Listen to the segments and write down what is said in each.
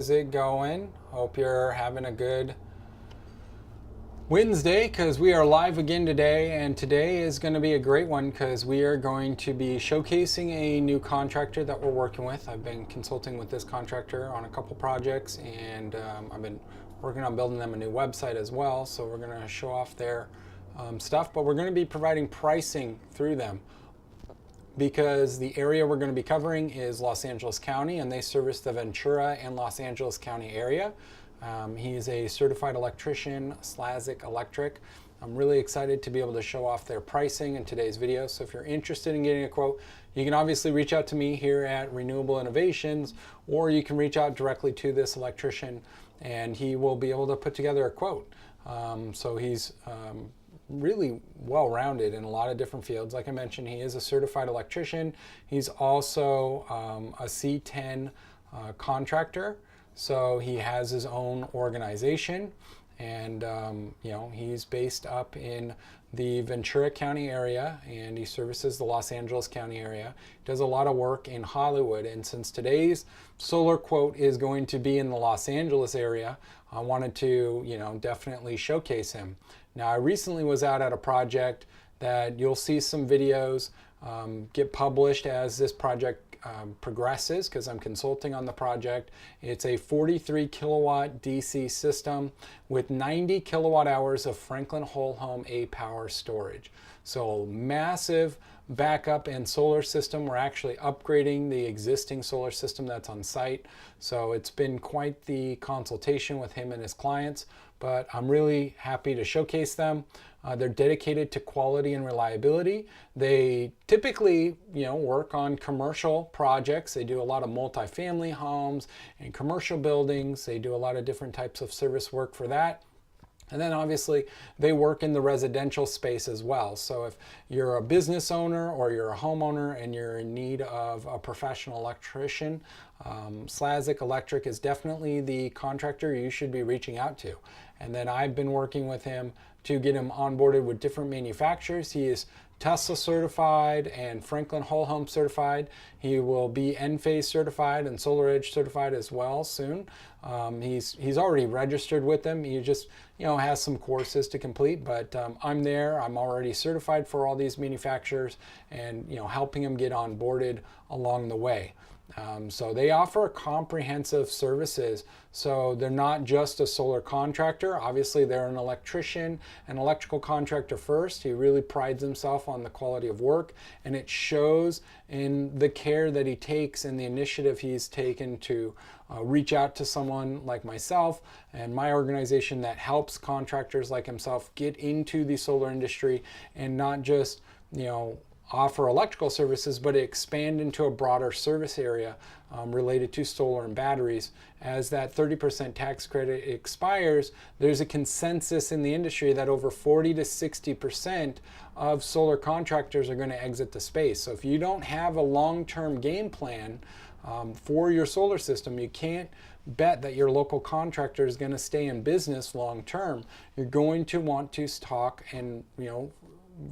How's it going? Hope you're having a good Wednesday because we are live again today, and today is going to be a great one because we are going to be showcasing a new contractor that we're working with. I've been consulting with this contractor on a couple projects, and I've been working on building them a new website as well. So we're going to show off their stuff, but we're going to be providing pricing through them, because the area we're going to be covering is Los Angeles County, and they service the Ventura and Los Angeles County area. He is a certified electrician, SoCal Electric. I'm really excited to be able to show off their pricing in today's video. So if you're interested in getting a quote, you can obviously reach out to me here at Renewable Innovations, or you can reach out directly to this electrician and he will be able to put together a quote. So he's really well-rounded in a lot of different fields. Like I mentioned, he is a certified electrician. He's also a C10 contractor, so he has his own organization, and he's based up in the Ventura County area, and he services the Los Angeles County area. He does a lot of work in Hollywood, and since today's solar quote is going to be in the Los Angeles area, I wanted to definitely showcase him. Now, I recently was out at a project that you'll see some videos get published as this project progresses, because I'm consulting on the project. It's a 43 kilowatt DC system with 90 kilowatt hours of Franklin whole home A-power storage. So massive backup and solar system. We're actually upgrading the existing solar system that's on site. So it's been quite the consultation with him and his clients, but I'm really happy to showcase them. They're dedicated to quality and reliability. They typically, work on commercial projects. They do a lot of multifamily homes and commercial buildings. They do a lot of different types of service work for that. And then obviously they work in the residential space as well. So if you're a business owner or you're a homeowner and you're in need of a professional electrician, SoCal Electric is definitely the contractor you should be reaching out to. And then I've been working with him to get him onboarded with different manufacturers. He is Tesla certified and Franklin whole home certified. He will be Enphase certified and SolarEdge certified as well soon. He's already registered with them. He just has some courses to complete, but I'm there. I'm already certified for all these manufacturers, and helping him get onboarded along the way. So they offer comprehensive services. So they're not just a solar contractor. Obviously, they're an electrician, an electrical contractor first. He really prides himself on the quality of work, and it shows in the care that he takes and the initiative he's taken to reach out to someone like myself and my organization that helps contractors like himself get into the solar industry, and not just, offer electrical services, but expand into a broader service area related to solar and batteries. As that 30% tax credit expires, there's a consensus in the industry that over 40 to 60% of solar contractors are going to exit the space. So if you don't have a long-term game plan for your solar system, you can't bet that your local contractor is going to stay in business long-term. You're going to want to talk and,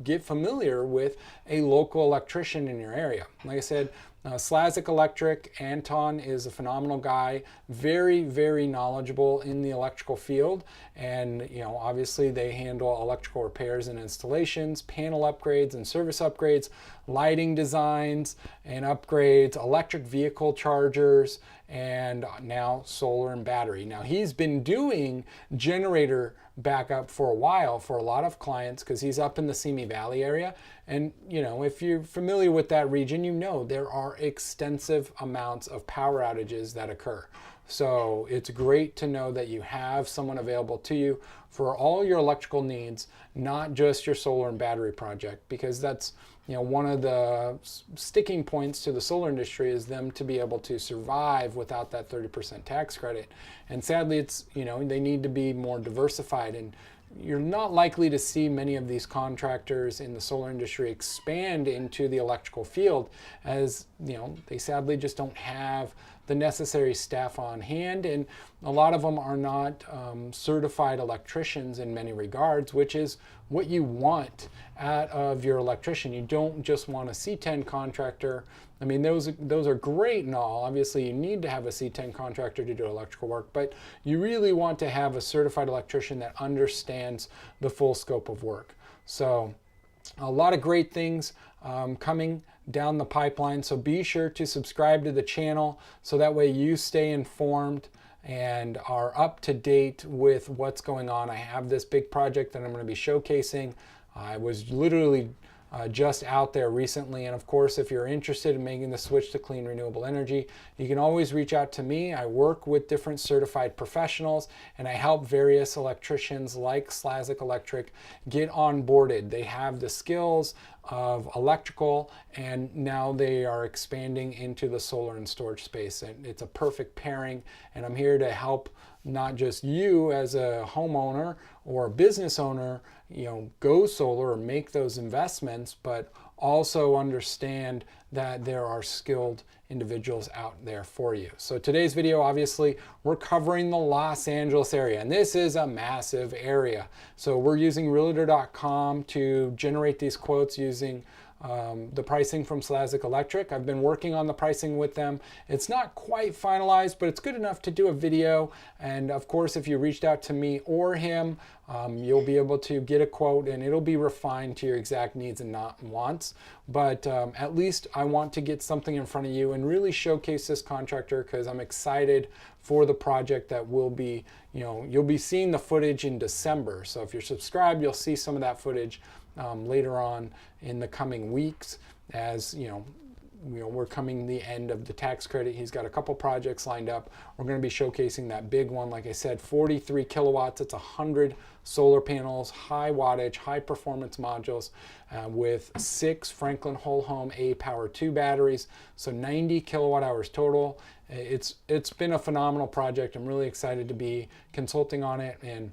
get familiar with a local electrician in your area. Like I said, SoCal Electric, Anton is a phenomenal guy, very, very knowledgeable in the electrical field. And, obviously they handle electrical repairs and installations, panel upgrades and service upgrades, lighting designs and upgrades, electric vehicle chargers, and now solar and battery. Now, he's been doing generator backup for a while for a lot of clients because he's up in the Simi Valley area. And, if you're familiar with that region, there are extensive amounts of power outages that occur. So it's great to know that you have someone available to you for all your electrical needs, not just your solar and battery project, because that's one of the sticking points to the solar industry is them to be able to survive without that 30% tax credit. And sadly, it's, they need to be more diversified, and you're not likely to see many of these contractors in the solar industry expand into the electrical field, as they sadly just don't have the necessary staff on hand, and a lot of them are not certified electricians in many regards, which is what you want out of your electrician. You don't just want a C10 contractor. I mean, those are great and all. Obviously, you need to have a C10 contractor to do electrical work, but you really want to have a certified electrician that understands the full scope of work. So a lot of great things coming down the pipeline. So be sure to subscribe to the channel so that way you stay informed and are up to date with what's going on. I have this big project that I'm going to be showcasing. I was literally just out there recently, and of course, if you're interested in making the switch to clean renewable energy, you can always reach out to me. I work with different certified professionals, and I help various electricians like Slazik Electric get onboarded. They have the skills of electrical, and now they are expanding into the solar and storage space, and it's a perfect pairing. And I'm here to help not just you as a homeowner or a business owner, go solar or make those investments, but also understand that there are skilled individuals out there for you. So today's video, obviously, we're covering the Los Angeles area, and this is a massive area. So we're using realtor.com to generate these quotes using the pricing from Slazik Electric. I've been working on the pricing with them. It's not quite finalized, but it's good enough to do a video. And of course, if you reached out to me or him, you'll be able to get a quote, and it'll be refined to your exact needs and not wants. But at least I want to get something in front of you and really showcase this contractor, because I'm excited for the project that will be, you'll be seeing the footage in December. So if you're subscribed, you'll see some of that footage later on in the coming weeks, as we're coming the end of the tax credit. He's got a couple projects lined up. We're going to be showcasing that big one. Like I said, 43 kilowatts. It's 100 solar panels, high wattage, high performance modules with 6 Franklin Whole Home A Power 2 batteries. So 90 kilowatt hours total. It's been a phenomenal project. I'm really excited to be consulting on it, and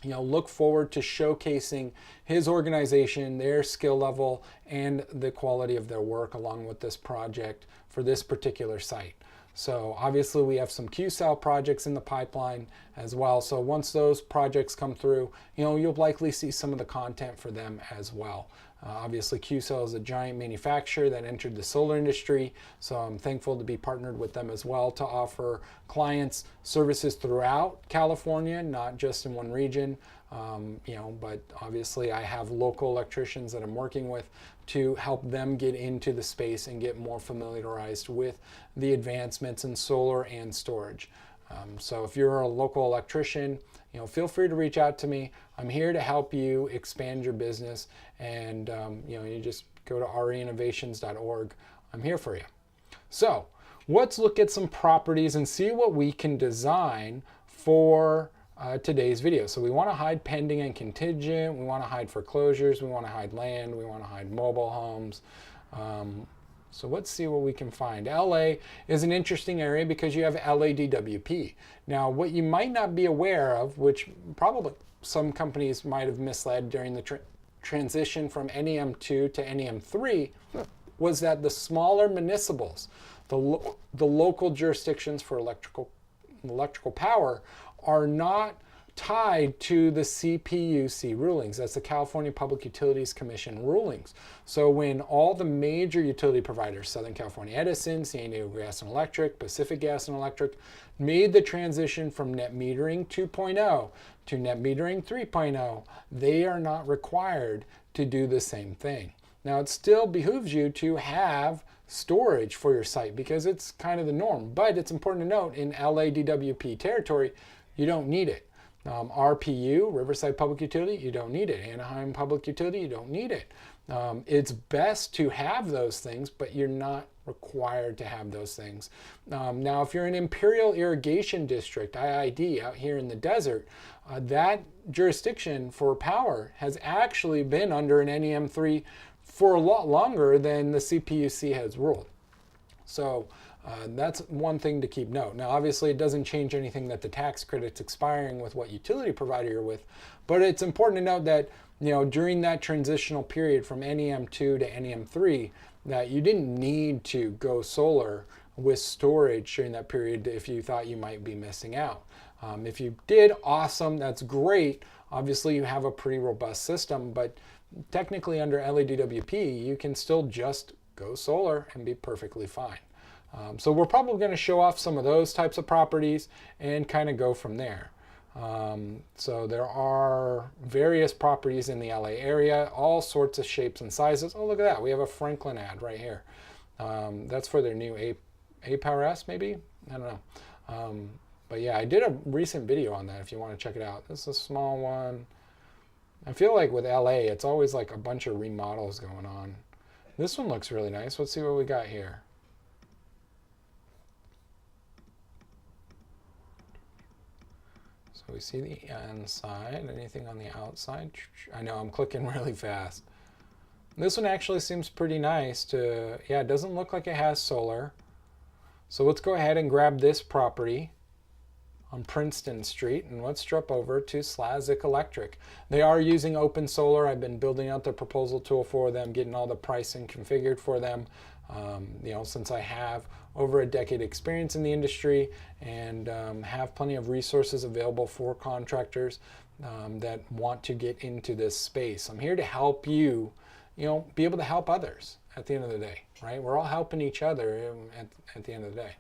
look forward to showcasing his organization, their skill level, and the quality of their work along with this project for this particular site. So obviously we have some Q-cell projects in the pipeline as well. So once those projects come through, you'll likely see some of the content for them as well. Obviously, Q-cell is a giant manufacturer that entered the solar industry, so I'm thankful to be partnered with them as well to offer clients services throughout California, not just in one region. But obviously I have local electricians that I'm working with to help them get into the space and get more familiarized with the advancements in solar and storage. So if you're a local electrician, feel free to reach out to me. I'm here to help you expand your business, and you just go to reinnovations.org. I'm here for you. So let's look at some properties and see what we can design for today's video. So we want to hide pending and contingent. We want to hide foreclosures. We want to hide land. We want to hide mobile homes. So let's see what we can find. LA is an interesting area because you have LADWP. Now, what you might not be aware of, which probably some companies might have misled during the transition from NEM2 to NEM3, was that the smaller municipals, the local jurisdictions for electrical power, are not tied to the CPUC rulings. That's the California Public Utilities Commission rulings. So when all the major utility providers, Southern California Edison, San Diego Gas and Electric, Pacific Gas and Electric, made the transition from net metering 2.0 to net metering 3.0, they are not required to do the same thing. Now, it still behooves you to have storage for your site because it's kind of the norm, but it's important to note in LADWP territory, you don't need it. RPU, Riverside Public Utility, you don't need it. Anaheim Public Utility, you don't need it. It's best to have those things, but you're not required to have those things. Now, if you're an Imperial Irrigation District, IID, out here in the desert, that jurisdiction for power has actually been under an NEM3 for a lot longer than the CPUC has ruled. So that's one thing to keep note. Now, obviously, it doesn't change anything that the tax credit's expiring with what utility provider you're with, but it's important to note that during that transitional period from NEM2 to NEM3, that you didn't need to go solar with storage during that period if you thought you might be missing out. If you did, awesome, that's great. Obviously, you have a pretty robust system, but technically under LADWP, you can still just go solar and be perfectly fine. So we're probably going to show off some of those types of properties and kind of go from there. So there are various properties in the LA area, all sorts of shapes and sizes. Oh, look at that. We have a Franklin ad right here. That's for their new A-Power S, maybe? I don't know. But yeah, I did a recent video on that if you want to check it out. This is a small one. I feel like with LA, it's always like a bunch of remodels going on. This one looks really nice. Let's see what we got here. So we see the inside. Anything on the outside? I know I'm clicking really fast. This one actually seems pretty nice to, yeah, it doesn't look like it has solar. So let's go ahead and grab this property on Princeton Street, and let's jump over to SoCal Electric. They are using open solar. I've been building out the proposal tool for them, getting all the pricing configured for them. You know, since I have over a decade experience in the industry and have plenty of resources available for contractors that want to get into this space. I'm here to help you, you know, be able to help others at the end of the day, right? We're all helping each other at the end of the day.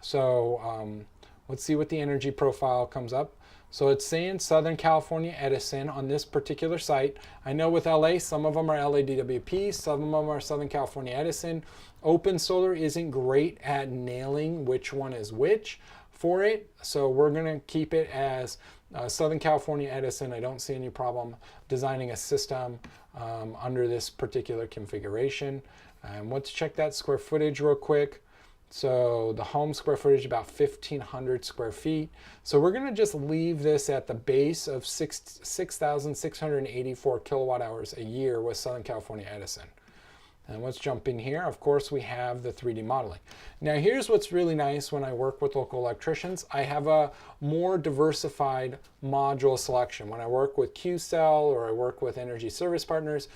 So let's see what the energy profile comes up. So it's saying Southern California Edison on this particular site. I know with LA, some of them are LADWP, some of them are Southern California Edison. Open solar isn't great at nailing which one is which for it. So we're gonna keep it as Southern California Edison. I don't see any problem designing a system under this particular configuration. Let's check that square footage real quick. So the home square footage about 1,500 square feet. So we're going to just leave this at the base of 6,684 kilowatt hours a year with Southern California Edison. And let's jump in here. Of course, we have the 3D modeling. Now, here's what's really nice when I work with local electricians. I have a more diversified module selection. When I work with QCell or I work with energy service partners,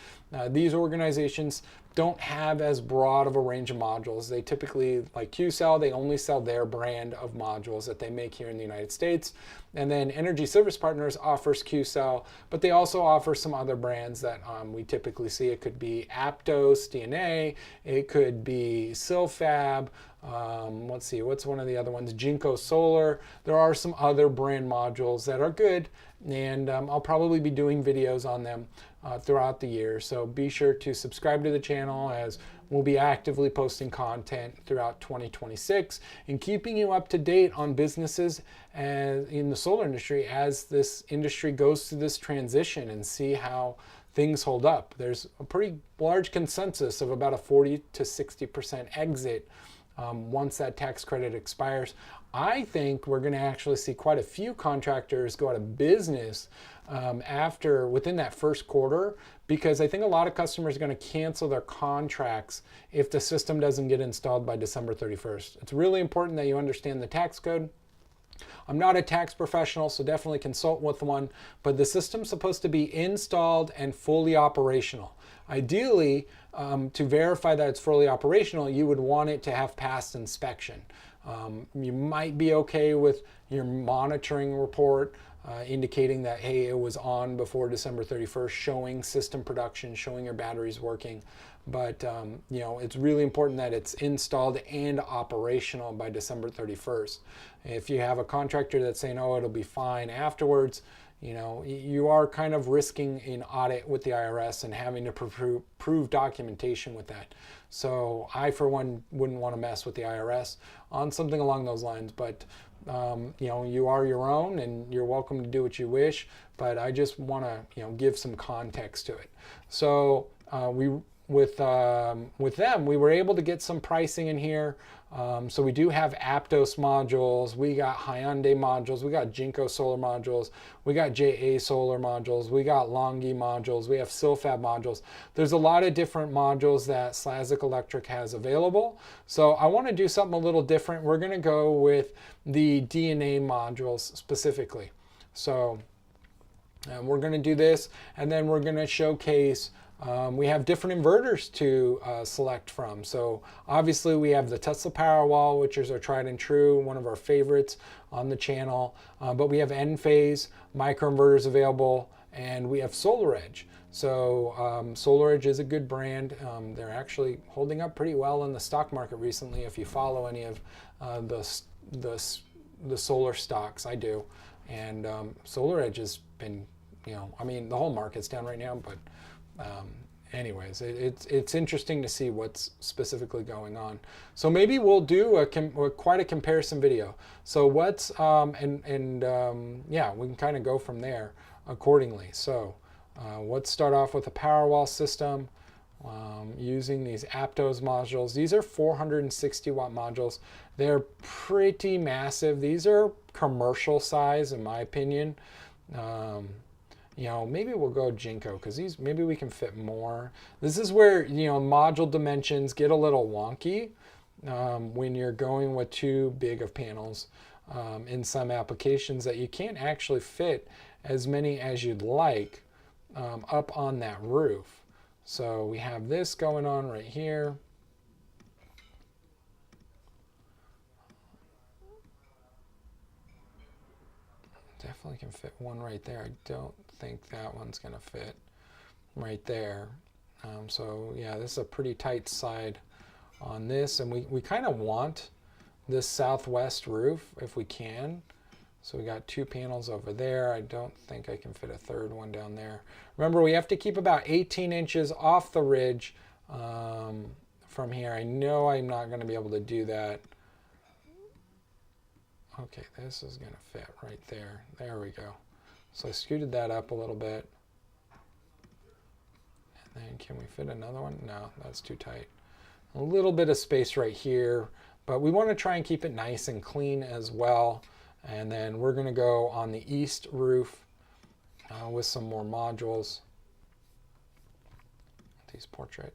these organizations don't have as broad of a range of modules. They typically, like QCell, they only sell their brand of modules that they make here in the United States. And then Energy Service Partners offers QCell, but they also offer some other brands that we typically see. It could be Aptos, DNA, it could be Silfab, let's see, what's one of the other ones? Jinko Solar. There are some other brand modules that are good, and I'll probably be doing videos on them throughout the year. So be sure to subscribe to the channel, as we'll be actively posting content throughout 2026 and keeping you up to date on businesses in the solar industry as this industry goes through this transition, and see how things hold up. There's a pretty large consensus of about a 40 to 60% exit once that tax credit expires. I think we're going to actually see quite a few contractors go out of business within that first quarter, because I think a lot of customers are going to cancel their contracts if the system doesn't get installed by December 31st. It's really important that you understand the tax code. I'm not a tax professional, so definitely consult with one, but the system's supposed to be installed and fully operational. Ideally, to verify that it's fully operational, you would want it to have passed inspection. You might be okay with your monitoring report indicating that, hey, it was on before December 31st, showing system production, showing your batteries working. But you know, it's really important that it's installed and operational by December 31st. If you have a contractor that's saying, oh, it'll be fine afterwards, you know, you are kind of risking an audit with the IRS and having to prove documentation with that. So I, for one, wouldn't want to mess with the IRS on something along those lines. But you know, you are your own, and you're welcome to do what you wish. But I just want to, you know, give some context to it. So with them, we were able to get some pricing in here. So we do have Aptos modules, we got Hyundai modules, we got Jinko solar modules, we got JA solar modules, we got Longi modules, we have Silfab modules. There's a lot of different modules that SoCal Electric has available. So I want to do something a little different. We're going to go with the DNA modules specifically. So we're going to do this, and then we're going to showcase We have different inverters to select from. So obviously we have the Tesla Powerwall, which is our tried and true, one of our favorites on the channel. But we have Enphase microinverters available, and we have SolarEdge. So SolarEdge is a good brand. They're actually holding up pretty well in the stock market recently. If you follow any of the solar stocks, I do. And SolarEdge has been, I mean, the whole market's down right now, but anyways, it's interesting to see what's specifically going on. So maybe we'll do quite a comparison video. So what's yeah, we can kind of go from there accordingly. So let's start off with a Powerwall system using these Aptos modules. These are 460 watt modules. They're pretty massive. These are commercial size in my opinion. Maybe we'll go Jinko because maybe we can fit more. This is where, module dimensions get a little wonky when you're going with too big of panels in some applications that you can't actually fit as many as you'd like up on that roof. So we have this going on right here. Definitely can fit one right there. I don't think that one's going to fit right there. So yeah, this is a pretty tight side on this, and we kind of want this southwest roof if we can. So we got two panels over there. I don't think I can fit a third one down there. Remember, we have to keep about 18 inches off the ridge from here. I know I'm not going to be able to do that. Okay, this is going to fit right there. There we go. So I scooted that up a little bit. And then can we fit another one? No, that's too tight. A little bit of space right here, but we want to try and keep it nice and clean as well. And then we're going to go on the east roof with some more modules. These portrait.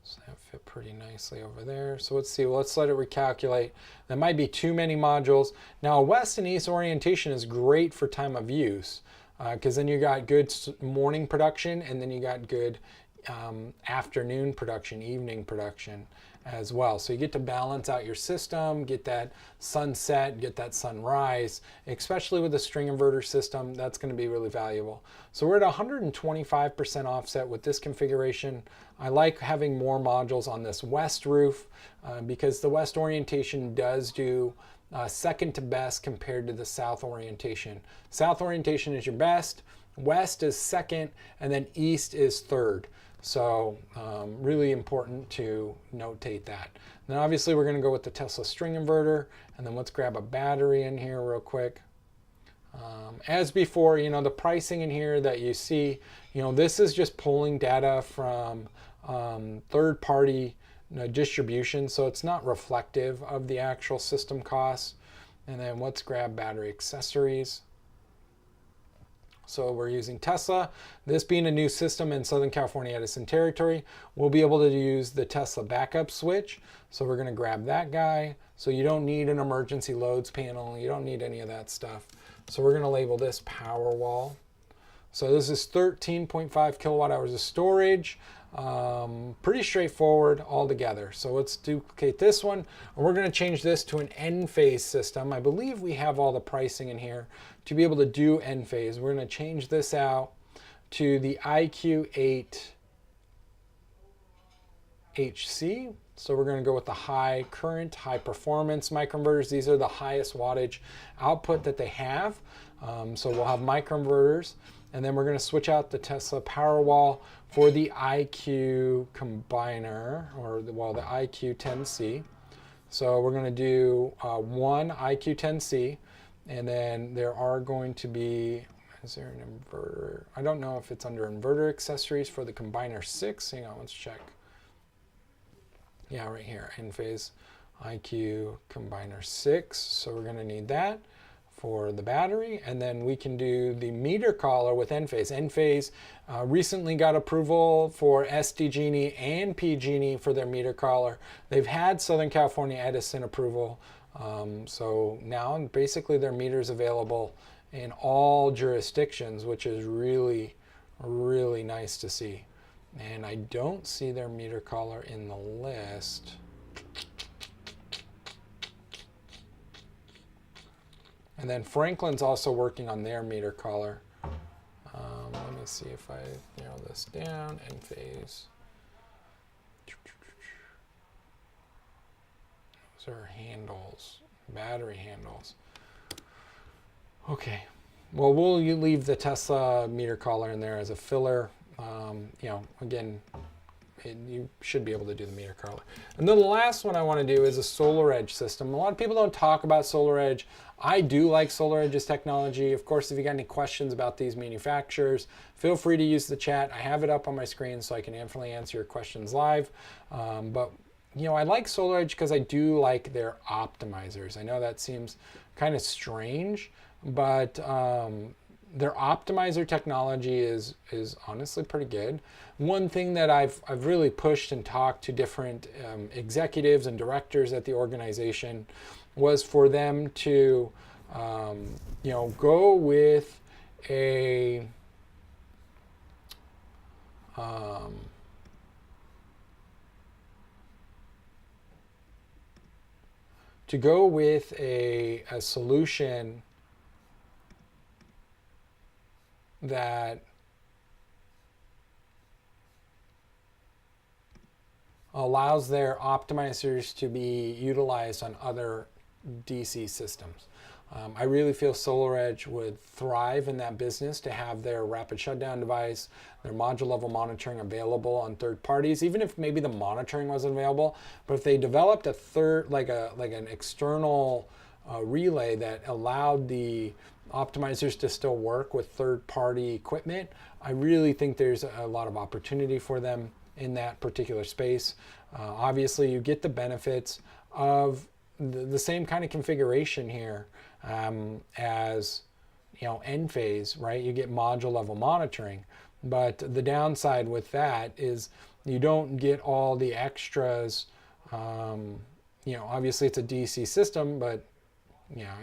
So that fit pretty nicely over there. So let's see, let's let it recalculate. That might be too many modules. Now, west and east orientation is great for time of use because then you got good morning production, and then you got good afternoon production, evening production as well. So you get to balance out your system, get that sunset, get that sunrise, especially with a string inverter system. That's going to be really valuable. So we're at 125% offset with this configuration. I like having more modules on this west roof because the west orientation does do second to best compared to the south orientation. South orientation is your best, west is second, and then east is third. So really important to notate that. Then obviously we're going to go with the Tesla string inverter, and then let's grab a battery in here real quick. As before, the pricing in here that you see, this is just pulling data from third-party distribution, so it's not reflective of the actual system costs. And then let's grab battery accessories. So we're using Tesla. This being a new system in Southern California Edison territory, we'll be able to use the Tesla backup switch. So we're going to grab that guy. So you don't need an emergency loads panel. You don't need any of that stuff. So we're going to label this Powerwall. So this is 13.5 kilowatt hours of storage. Pretty straightforward altogether. So let's duplicate this one, and we're going to change this to an Enphase system. I believe we have all the pricing in here to be able to do Enphase. We're going to change this out to the IQ8 HC. So we're going to go with the high current, high performance microinverters. These are the highest wattage output that they have. So we'll have microinverters. And then we're going to switch out the Tesla Powerwall for the IQ combiner, or the IQ10C. So we're going to do one IQ10C, and then there are going to be, is there an inverter? I don't know if it's under inverter accessories for the combiner 6. Hang on, let's check. Yeah, right here, Enphase IQ combiner 6. So we're going to need that for the battery, and then we can do the meter collar with Enphase. Enphase recently got approval for SDGenie and PGenie for their meter collar. They've had Southern California Edison approval, so now basically their meters available in all jurisdictions, which is really, really nice to see. And I don't see their meter collar in the list. And then Franklin's also working on their meter collar. Let me see if I narrow this down. Enphase. Those are handles, battery handles. Okay. Well, we'll leave the Tesla meter collar in there as a filler. You know, again, you should be able to do the meter collar. And then the last one I want to do is a SolarEdge system. A lot of people don't talk about SolarEdge. I do like SolarEdge's technology. Of course, if you got any questions about these manufacturers, feel free to use the chat. I have it up on my screen so I can definitely answer your questions live. But you know, I like SolarEdge because I do like their optimizers. I know that seems kind of strange, but their optimizer technology is honestly pretty good. One thing that I've really pushed and talked to different executives and directors at the organization was for them to you know, go with a solution that allows their optimizers to be utilized on other DC systems. I really feel SolarEdge would thrive in that business to have their rapid shutdown device, their module level monitoring available on third parties, even if maybe the monitoring wasn't available. But if they developed a third, like an external relay that allowed the optimizers to still work with third-party equipment, I really think there's a lot of opportunity for them in that particular space. Obviously, you get the benefits of the same kind of configuration here as, you know, Enphase, right? You get module level monitoring, but the downside with that is you don't get all the extras. You know, obviously it's a DC system, but yeah,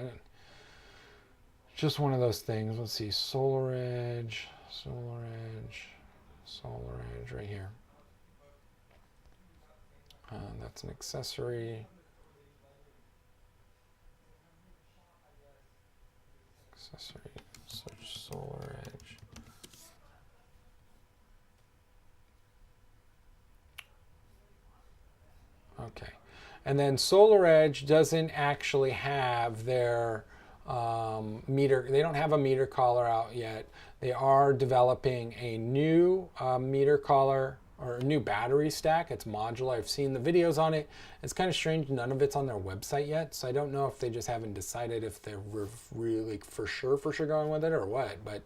just one of those things. Let's see, SolarEdge right here. That's an accessory. Search SolarEdge. Okay, and then SolarEdge doesn't actually have their meter. They don't have a meter collar out yet. They are developing a new meter collar or a new battery stack. It's modular. I've seen the videos on it. It's kind of strange. None of it's on their website yet, so I don't know if they just haven't decided if they're really for sure going with it or what. But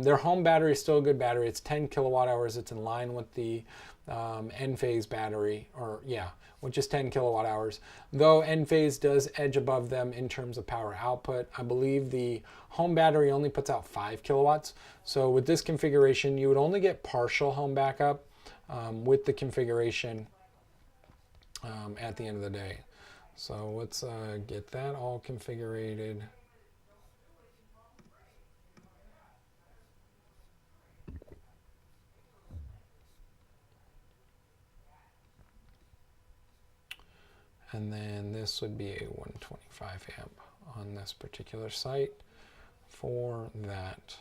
their home battery is still a good battery. It's 10 kilowatt hours. It's in line with the Enphase battery, or yeah, which is 10 kilowatt hours. Though Enphase does edge above them in terms of power output. I believe the home battery only puts out 5 kilowatts. So with this configuration, you would only get partial home backup with the configuration at the end of the day. So let's get that all configured. And then this would be a 125 amp on this particular site for that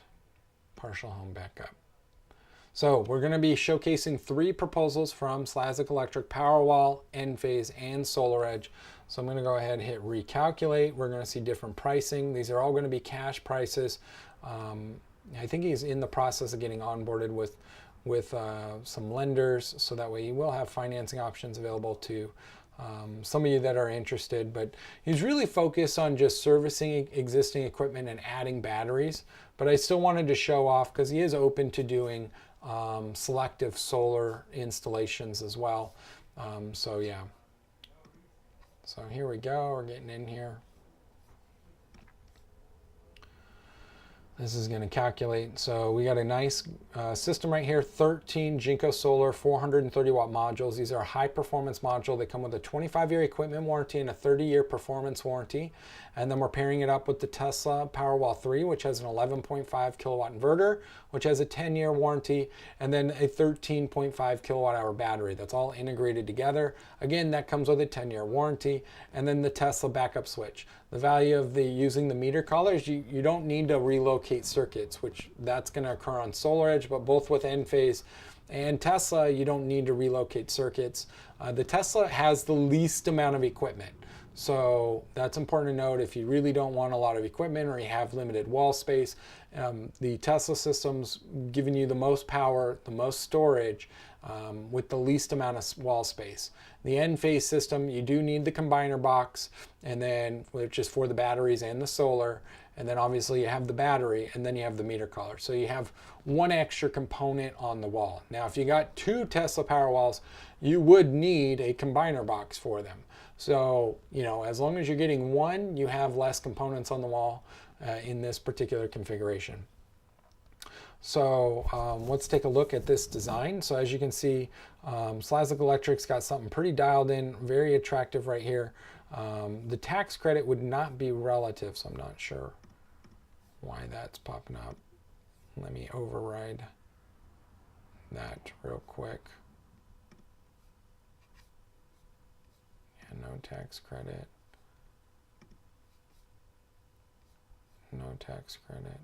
partial home backup. So we're going to be showcasing 3 proposals from Slavic Electric, Powerwall, Enphase, and SolarEdge. So I'm going to go ahead and hit recalculate. We're going to see different pricing. These are all going to be cash prices. I think he's in the process of getting onboarded with some lenders, so that way he will have financing options available to some of you that are interested. But he's really focused on just servicing existing equipment and adding batteries. But I still wanted to show off because he is open to doing selective solar installations as well. So yeah. So here we go. We're getting in here. This is going to calculate. So we got a nice system right here, 13 Jinko Solar 430 watt modules. These are a high performance module. They come with a 25-year equipment warranty and a 30-year performance warranty. And then we're pairing it up with the Tesla Powerwall 3, which has an 11.5 kilowatt inverter, which has a 10-year warranty, and then a 13.5 kilowatt hour battery. That's all integrated together. Again, that comes with a 10-year warranty. And then the Tesla backup switch. The value of using the meter collar is you don't need to relocate circuits, which that's going to occur on SolarEdge, but both with Enphase and Tesla, you don't need to relocate circuits. The Tesla has the least amount of equipment. So that's important to note. If you really don't want a lot of equipment or you have limited wall space, the Tesla system's giving you the most power, the most storage, with the least amount of wall space. The Enphase system, you do need the combiner box, and then which is for the batteries and the solar, and then obviously you have the battery, and then you have the meter collar. So you have one extra component on the wall. Now, if you got two Tesla Powerwalls, you would need a combiner box for them. So, you know, as long as you're getting one, you have less components on the wall in this particular configuration. So let's take a look at this design. So as you can see, Slavic Electric's got something pretty dialed in, very attractive right here. The tax credit would not be relative, so I'm not sure why that's popping up. Let me override that real quick. No tax credit. No tax credit.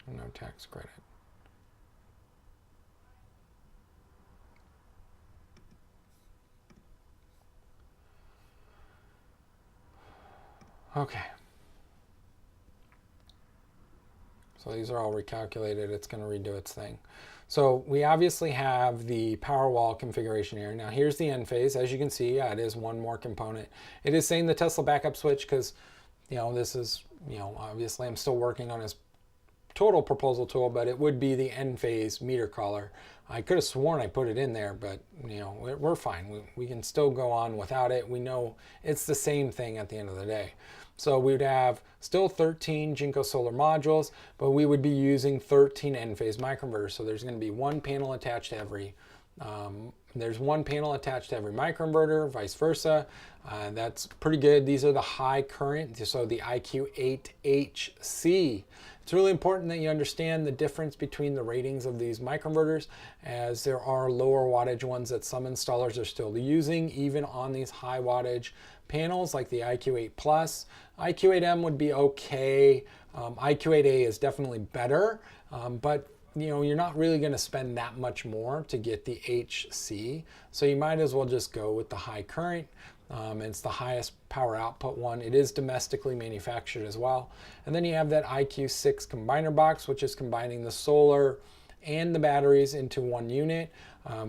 No tax credit. Okay. So these are all recalculated. It's going to redo its thing. So we obviously have the Powerwall configuration here. Now here's the Enphase. As you can see, yeah, it is one more component. It is saying the Tesla backup switch because, you know, this is, you know, obviously I'm still working on his total proposal tool, but it would be the Enphase meter collar. I could have sworn I put it in there, but, you know, we're fine. We can still go on without it. We know it's the same thing at the end of the day. So we would have still 13 Jinko solar modules, but we would be using 13 Enphase microinverters. So there's going to be one panel attached to every microinverter, vice versa. That's pretty good. These are the high current, so the IQ8HC. It's really important that you understand the difference between the ratings of these microinverters, as there are lower wattage ones that some installers are still using, even on these high wattage panels like the IQ8 Plus. IQ8M would be okay. IQ8A is definitely better, but you know, you're not really going to spend that much more to get the HC, so you might as well just go with the high current. It's the highest power output one. It is domestically manufactured as well. And then you have that IQ6 combiner box, which is combining the solar and the batteries into one unit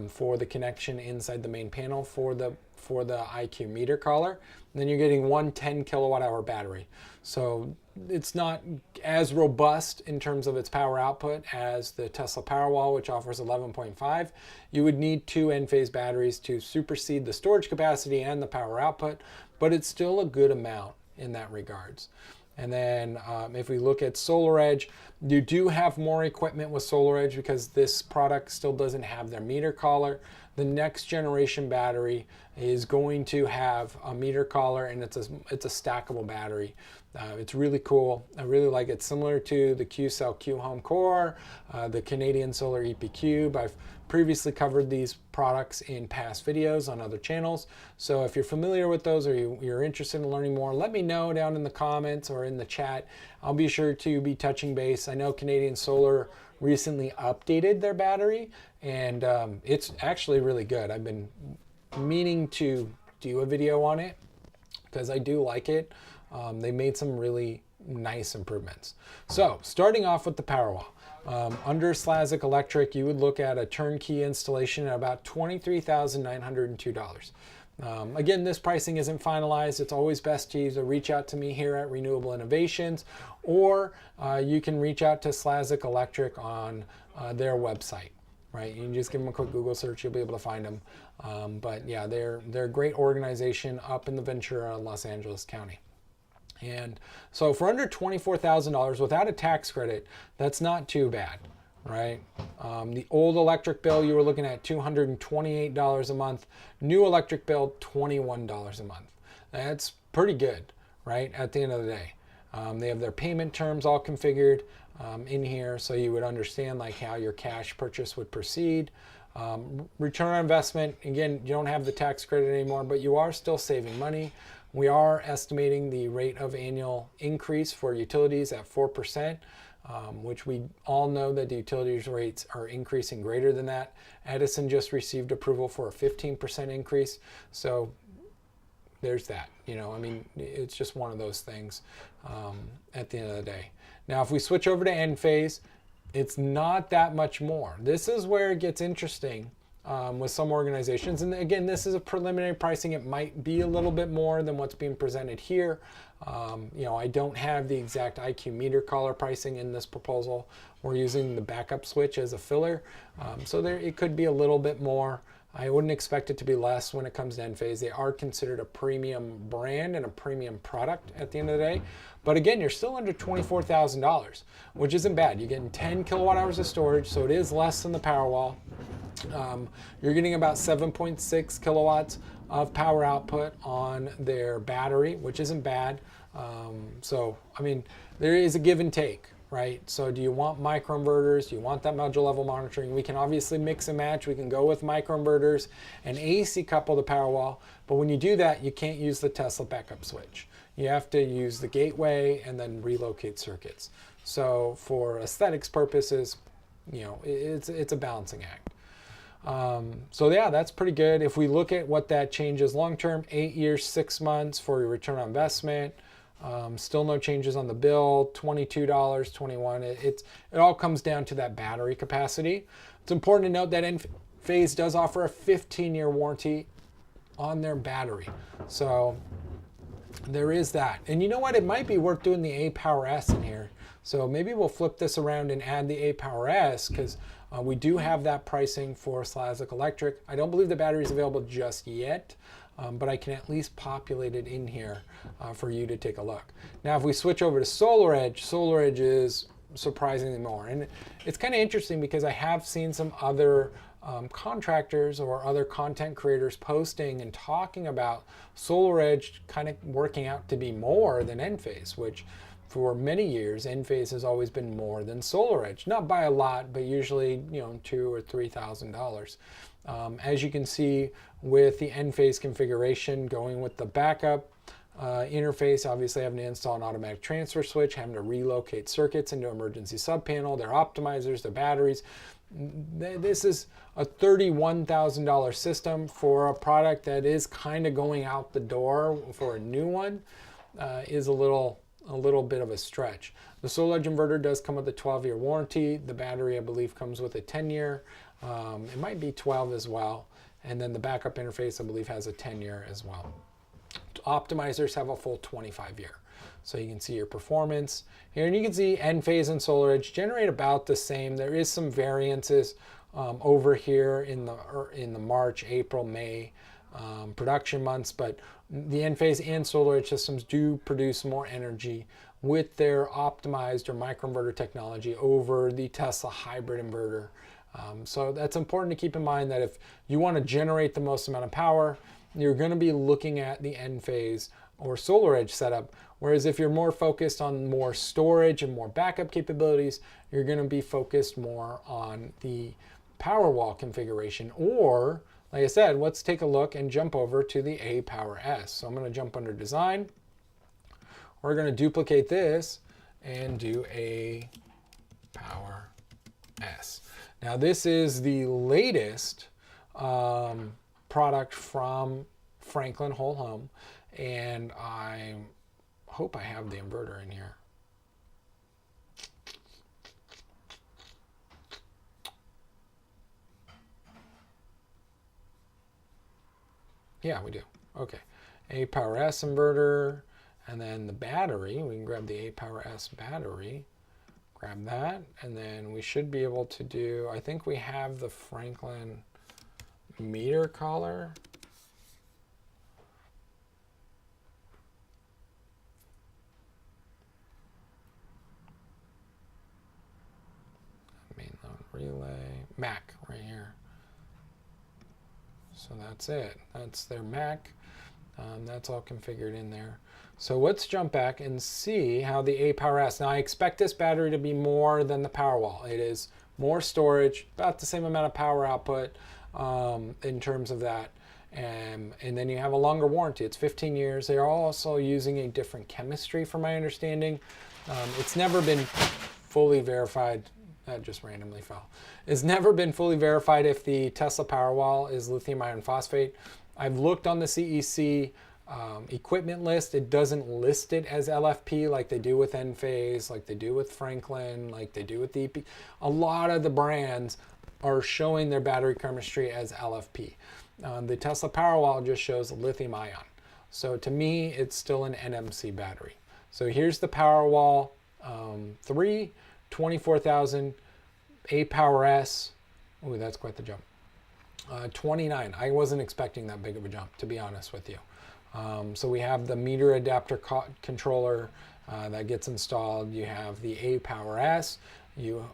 for the connection inside the main panel for the IQ meter collar. And then you're getting one 10 kilowatt hour battery. So it's not as robust in terms of its power output as the Tesla Powerwall, which offers 11.5. You would need two Enphase batteries to supersede the storage capacity and the power output, but it's still a good amount in that regards. And then if we look at SolarEdge, you do have more equipment with SolarEdge because this product still doesn't have their meter collar. The next generation battery is going to have a meter collar, and it's a stackable battery. It's really cool. I really like it. Similar to the Q-Cell Q Home Core, the Canadian Solar EP Cube. I've previously covered these products in past videos on other channels. So if you're familiar with those or you're interested in learning more, let me know down in the comments or in the chat. I'll be sure to be touching base. I know Canadian Solar recently updated their battery, and it's actually really good. I've been meaning to do a video on it because I do like it. They made some really nice improvements. So starting off with the Powerwall. Under Slavic Electric, you would look at a turnkey installation at about $23,902. Again, this pricing isn't finalized. It's always best to either reach out to me here at Renewable Innovations, or you can reach out to Slavic Electric on their website. Right, you can just give them a quick Google search, you'll be able to find them. But yeah, they're a great organization up in the Ventura, Los Angeles County. And so for under $24,000 without a tax credit, that's not too bad, right? The old electric bill, you were looking at $228 a month. New electric bill, $21 a month. That's pretty good, right? At the end of the day. They have their payment terms all configured in here, so you would understand like how your cash purchase would proceed. Return on investment, again, you don't have the tax credit anymore, but you are still saving money. We are estimating the rate of annual increase for utilities at 4%, which we all know that the utilities rates are increasing greater than that. Edison just received approval for a 15% increase. So there's that, you know, I mean, it's just one of those things at the end of the day. Now, if we switch over to end phase, it's not that much more. This is where it gets interesting with some organizations. And again, this is a preliminary pricing. It might be a little bit more than what's being presented here. You know, I don't have the exact IQ meter collar pricing in this proposal. We're using the backup switch as a filler. So there, it could be a little bit more. I wouldn't expect it to be less when it comes to end phase. They are considered a premium brand and a premium product at the end of the day. But again, you're still under $24,000, which isn't bad. You're getting 10 kilowatt hours of storage, so it is less than the Powerwall. You're getting about 7.6 kilowatts of power output on their battery, which isn't bad. So, I mean, there is a give and take, right? So do you want microinverters? Do you want that module level monitoring? We can obviously mix and match. We can go with microinverters and AC couple the Powerwall. But when you do that, you can't use the Tesla backup switch. You have to use the gateway and then relocate circuits. So for aesthetics purposes, you know, it's a balancing act. So yeah, that's pretty good. If we look at what that changes long-term, 8 years, 6 months for your return on investment, still no changes on the bill, $22, $21. It all comes down to that battery capacity. It's important to note that Enphase does offer a 15-year warranty on their battery. So there is that. And you know what? It might be worth doing the A-Power S in here. So maybe we'll flip this around and add the A-Power S because we do have that pricing for Slavic Electric. I don't believe the battery is available just yet, but I can at least populate it in here for you to take a look. Now, if we switch over to SolarEdge is surprisingly more. And it's kind of interesting because I have seen some other contractors or other content creators posting and talking about SolarEdge kind of working out to be more than Enphase, which for many years, Enphase has always been more than SolarEdge. Not by a lot, but usually, you know, $2,000 or $3,000. As you can see with the Enphase configuration, going with the backup interface, obviously having to install an automatic transfer switch, having to relocate circuits into emergency subpanel, their optimizers, their batteries. This is a $31,000 system for a product that is kind of going out the door for a new one. Is a little bit of a stretch. The SolarEdge inverter does come with a 12-year warranty. The battery, I believe, comes with a 10-year. It might be 12 as well. And then the backup interface, I believe, has a 10-year as well. Optimizers have a full 25-year. So you can see your performance here. And you can see Enphase and SolarEdge generate about the same. There is some variances over here in the March, April, May production months, but the Enphase and SolarEdge systems do produce more energy with their optimized or microinverter technology over the Tesla hybrid inverter. So that's important to keep in mind that if you want to generate the most amount of power, you're going to be looking at the Enphase or SolarEdge setup. Whereas if you're more focused on more storage and more backup capabilities, you're going to be focused more on the Powerwall configuration. Or, like I said, let's take a look and jump over to the A-Power S. So I'm going to jump under Design. We're going to duplicate this and do A-Power S. Now this is the latest product from Franklin Whole Home, and I hope I have the inverter in here. Yeah, we do. Okay. A-Power S inverter, and then the battery. We can grab the A-Power S battery, grab that, and then we should be able to do, I think we have the Franklin meter collar. Mac right here. So that's it. That's their Mac. That's all configured in there. So let's jump back and see how the A-Power-S. Now I expect this battery to be more than the Powerwall. It is more storage, about the same amount of power output in terms of that. And then you have a longer warranty. It's 15 years. They're also using a different chemistry from my understanding. It's never been fully verified. That just randomly fell. It's never been fully verified if the Tesla Powerwall is lithium iron phosphate. I've looked on the CEC equipment list. It doesn't list it as LFP like they do with Enphase, like they do with Franklin, like they do with the EP. A lot of the brands are showing their battery chemistry as LFP. The Tesla Powerwall just shows lithium ion. So to me, it's still an NMC battery. So here's the Powerwall 3, 24,000, A-Power-S. Ooh, that's quite the jump. 29. I wasn't expecting that big of a jump, to be honest with you. So we have the meter adapter controller that gets installed. You have the A-Power-S. You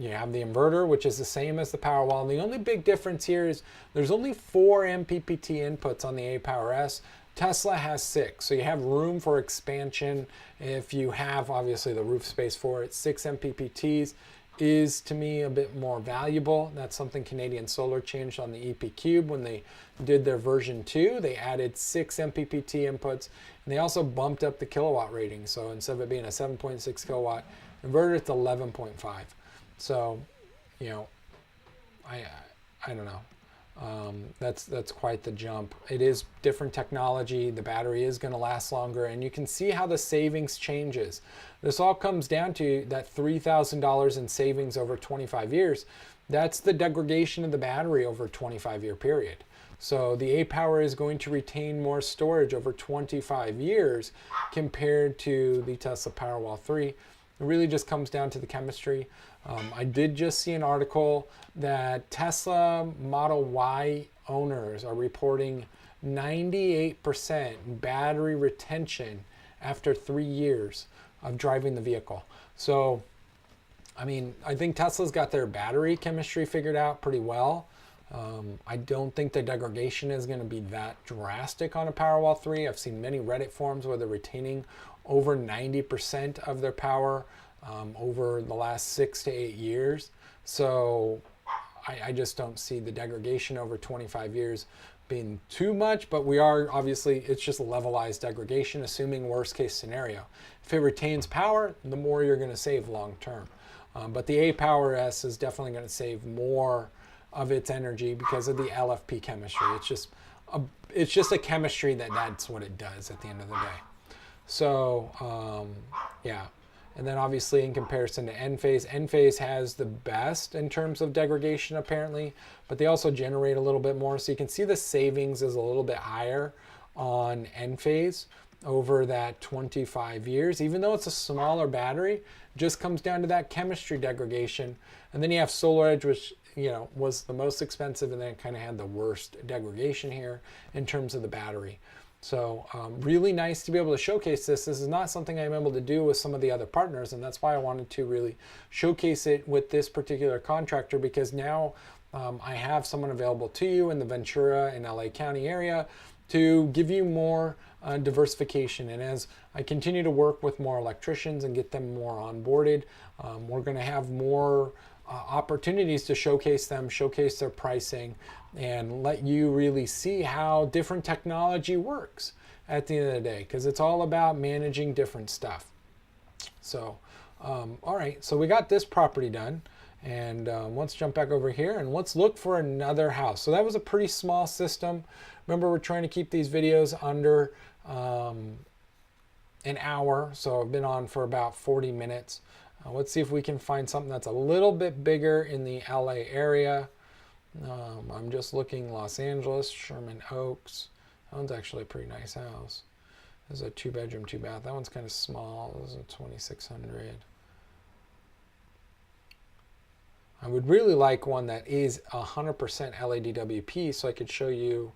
have the inverter, which is the same as the Powerwall. And the only big difference here is there's only 4 MPPT inputs on the A-Power-S. Tesla has 6, so you have room for expansion if you have, obviously, the roof space for it. 6 MPPTs is, to me, a bit more valuable. That's something Canadian Solar changed on the EP Cube when they did their version 2. They added 6 MPPT inputs, and they also bumped up the kilowatt rating. So instead of it being a 7.6 kilowatt inverter, it's 11.5. So, you know, I don't know. That's quite the jump. It is different technology. The battery is going to last longer, and you can see how the savings changes. This all comes down to that $3,000 in savings over 25 years. That's the degradation of the battery over a 25-year period. So the A-Power is going to retain more storage over 25 years compared to the Tesla Powerwall 3. It really just comes down to the chemistry. I did just see an article that Tesla Model Y owners are reporting 98% battery retention after 3 years of driving the vehicle. So, I mean, I think Tesla's got their battery chemistry figured out pretty well. I don't think the degradation is going to be that drastic on a Powerwall 3. I've seen many Reddit forums where they're retaining over 90% of their power over the last 6 to 8 years. So I just don't see the degradation over 25 years being too much, but we are obviously, it's just levelized degradation, assuming worst case scenario. If it retains power, the more you're going to save long term. But the A-Power-S is definitely going to save more of its energy because of the LFP chemistry. It's just a chemistry that's what it does at the end of the day. So yeah. And then obviously in comparison to Enphase, Enphase has the best in terms of degradation apparently, but they also generate a little bit more. So you can see the savings is a little bit higher on Enphase over that 25 years, even though it's a smaller battery, just comes down to that chemistry degradation. And then you have SolarEdge, which, you know, was the most expensive and then kind of had the worst degradation here in terms of the battery. So really nice to be able to showcase this. This is not something I'm able to do with some of the other partners, and that's why I wanted to really showcase it with this particular contractor, because now I have someone available to you in the Ventura and LA County area to give you more diversification. And as I continue to work with more electricians and get them more onboarded, we're going to have more opportunities to showcase them, showcase their pricing, and let you really see how different technology works at the end of the day, because it's all about managing different stuff. So, all right, so we got this property done, and let's jump back over here and let's look for another house. So that was a pretty small system. Remember, we're trying to keep these videos under an hour, so I've been on for about 40 minutes. Let's see if we can find something that's a little bit bigger in the LA area. I'm just looking Los Angeles, Sherman Oaks. That one's actually a pretty nice house. This is a 2-bedroom, 2-bath. That one's kind of small. This is a 2,600. I would really like one that is 100% LADWP so I could show you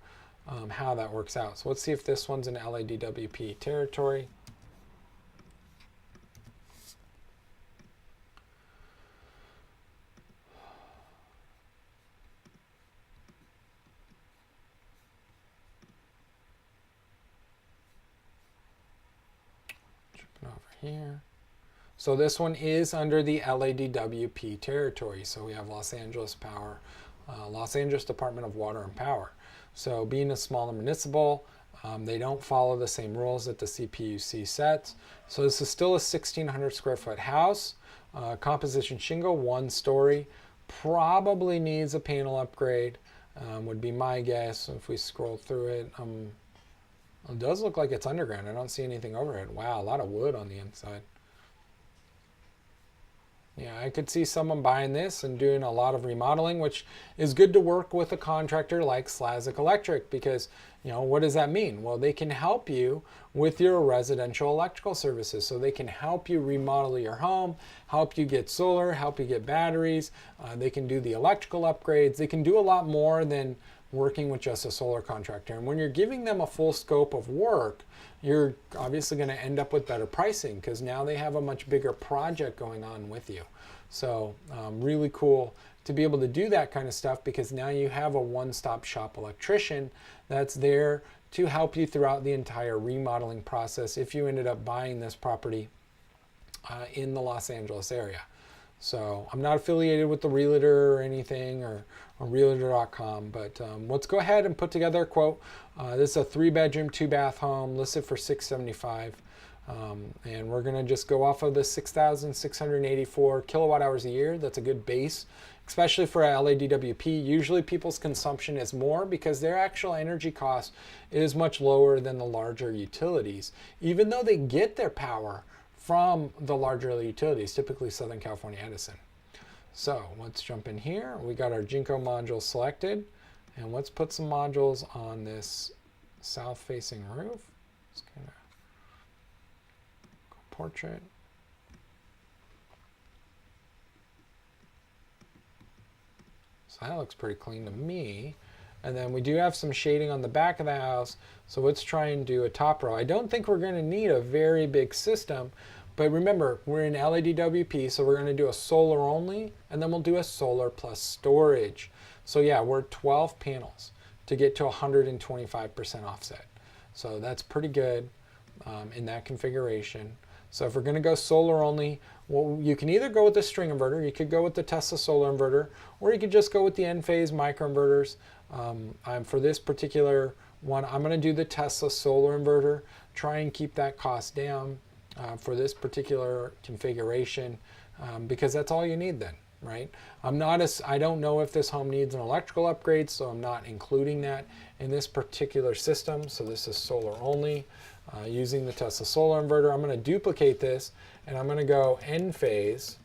how that works out. So let's see if this one's in LADWP territory. here. So this one is under the LADWP territory. So we have Los Angeles Power, Los Angeles Department of Water and Power. So being a smaller municipal, they don't follow the same rules that the CPUC sets. So this is still a 1,600 square foot house, composition shingle, 1 story, probably needs a panel upgrade, would be my guess. If we scroll through it, it does look like it's underground. I don't see anything overhead. Wow, a lot of wood on the inside. Yeah, I could see someone buying this and doing a lot of remodeling, which is good to work with a contractor like Slazik Electric because, what does that mean? Well, they can help you with your residential electrical services. So they can help you remodel your home, help you get solar, help you get batteries. They can do the electrical upgrades. They can do a lot more than working with just a solar contractor. And when you're giving them a full scope of work, you're obviously going to end up with better pricing because now they have a much bigger project going on with you. So really cool to be able to do that kind of stuff because now you have a one-stop shop electrician that's there to help you throughout the entire remodeling process if you ended up buying this property in the Los Angeles area. So I'm not affiliated with the realtor or anything or realtor.com, but let's go ahead and put together a quote. This is a 3-bedroom, 2-bath home listed for $675. And we're going to just go off of the 6,684 kilowatt hours a year. That's a good base, especially for LADWP. Usually people's consumption is more because their actual energy cost is much lower than the larger utilities, even though they get their power from the larger utilities, typically Southern California Edison. So let's jump in here. We got our Jinko module selected, and let's put some modules on this south-facing roof. Just kind of go portrait. So that looks pretty clean to me. And then we do have some shading on the back of the house. So let's try and do a top row. I don't think we're going to need a very big system. But remember, we're in LADWP, so we're going to do a solar only, and then we'll do a solar plus storage. So yeah, we're 12 panels to get to 125% offset. So that's pretty good in that configuration. So if we're going to go solar only, well, you can either go with the string inverter, you could go with the Tesla solar inverter, or you could just go with the Enphase microinverters. For this particular one, I'm going to do the Tesla solar inverter, try and keep that cost down for this particular configuration because that's all you need then, right? I don't know if this home needs an electrical upgrade, so I'm not including that in this particular system. So this is solar only using the Tesla solar inverter. I'm going to duplicate this and I'm going to go Enphase.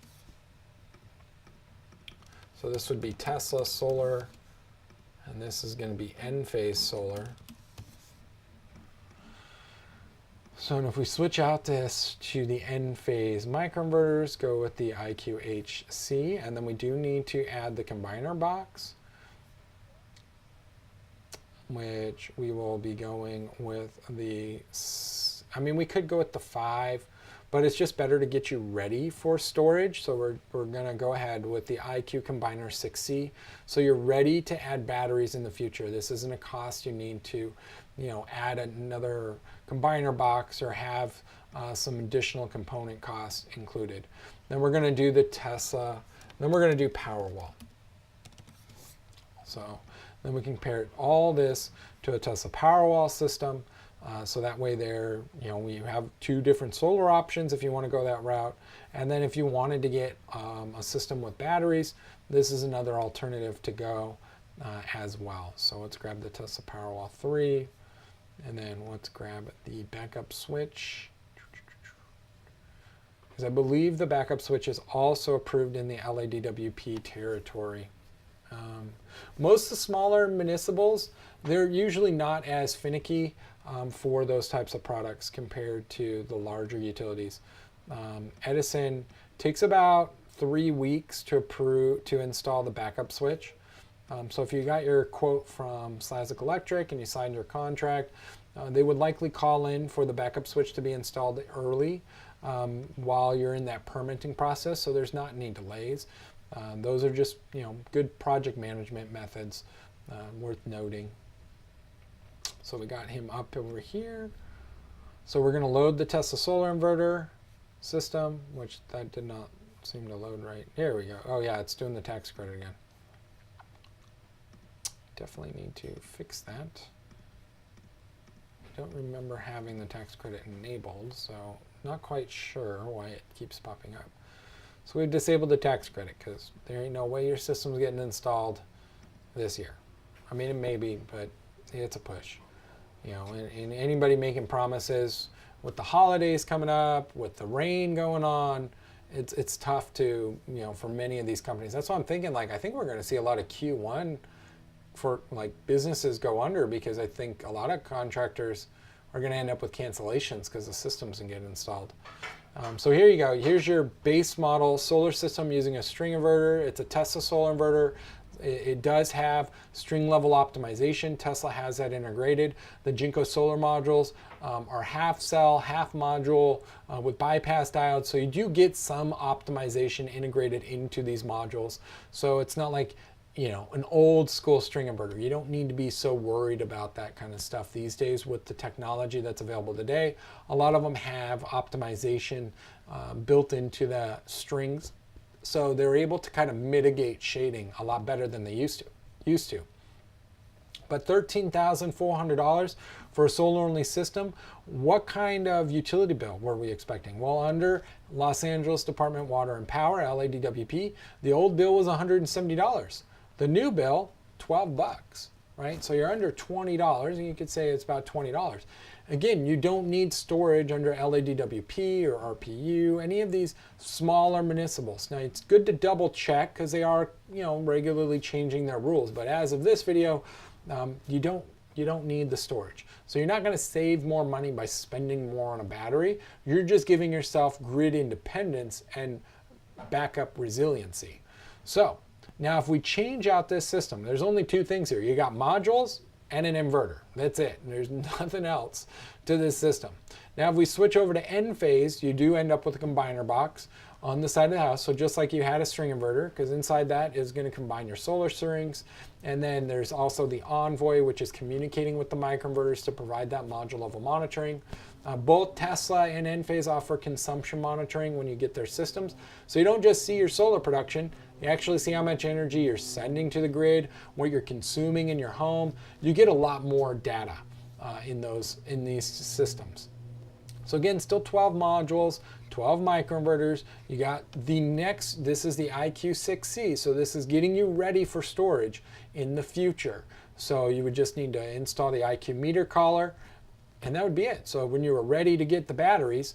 So this would be Tesla solar, and this is going to be Enphase solar. So if we switch out this to the Enphase microinverters, go with the IQHC, and then we do need to add the combiner box, which we will be going with the, we could go with the 5, but it's just better to get you ready for storage. So we're going to go ahead with the IQ Combiner 6C. So you're ready to add batteries in the future. This isn't a cost you need to, add another combiner box or have some additional component costs included. Then we're going to do the Tesla, then we're going to do Powerwall. So then we can pair all this to a Tesla Powerwall system. So that way there, we have 2 different solar options if you want to go that route. And then if you wanted to get a system with batteries, this is another alternative to go as well. So let's grab the Tesla Powerwall 3, and then let's grab the backup switch. Because I believe the backup switch is also approved in the LADWP territory. Most of the smaller municipals, they're usually not as finicky for those types of products compared to the larger utilities. Edison takes about 3 weeks to install the backup switch. So if you got your quote from Slazik Electric and you signed your contract, they would likely call in for the backup switch to be installed early while you're in that permitting process, so there's not any delays. Those are just good project management methods worth noting. So we got him up over here. So we're going to load the Tesla solar inverter. system, which that did not seem to load right. Here we go. Oh yeah, it's doing the tax credit again. Definitely need to fix that. I don't remember having the tax credit enabled, so not quite sure why it keeps popping up. So we've disabled the tax credit because there ain't no way your system's getting installed this year. I mean, it may be, but it's a push. You know, and anybody making promises with the holidays coming up, with the rain going on, it's tough to, you know, for many of these companies. That's why I'm thinking, like, I think we're going to see a lot of Q1 for like businesses go under, because I think a lot of contractors are going to end up with cancellations because the systems can get installed. So here you go. Here's your base model solar system using a string inverter. It's a Tesla solar inverter. It does have string level optimization. Tesla has that integrated. The Jinko solar modules are half cell, half module with bypass diodes. So you do get some optimization integrated into these modules. So it's not like, you know, an old school string inverter. You don't need to be so worried about that kind of stuff these days with the technology that's available today. A lot of them have optimization built into the strings, so they're able to kind of mitigate shading a lot better than they used to. But $13,400 for a solar-only system, what kind of utility bill were we expecting? Well, under Los Angeles Department of Water and Power, LADWP, the old bill was $170. The new bill, $12, right? So you're under $20, and you could say it's about $20. Again, you don't need storage under LADWP or RPU, any of these smaller municipals. Now, it's good to double check because they are, you know, regularly changing their rules. But as of this video, you don't need the storage. So you're not going to save more money by spending more on a battery. You're just giving yourself grid independence and backup resiliency. So now if we change out this system, there's only two things here. You got modules and an inverter. That's it. There's nothing else to this system. Now if we switch over to N phase, you do end up with a combiner box on the side of the house. So just like you had a string inverter, because inside that is going to combine your solar strings. And then there's also the Envoy, which is communicating with the microinverters to provide that module level monitoring. Both Tesla and Enphase offer consumption monitoring when you get their systems. So you don't just see your solar production, you actually see how much energy you're sending to the grid, what you're consuming in your home. You get a lot more data in these systems. So again, still 12 modules, 12 microinverters. You got the next, this is the IQ6C. So this is getting you ready for storage in the future. So you would just need to install the IQ meter collar, and that would be it. So when you were ready to get the batteries,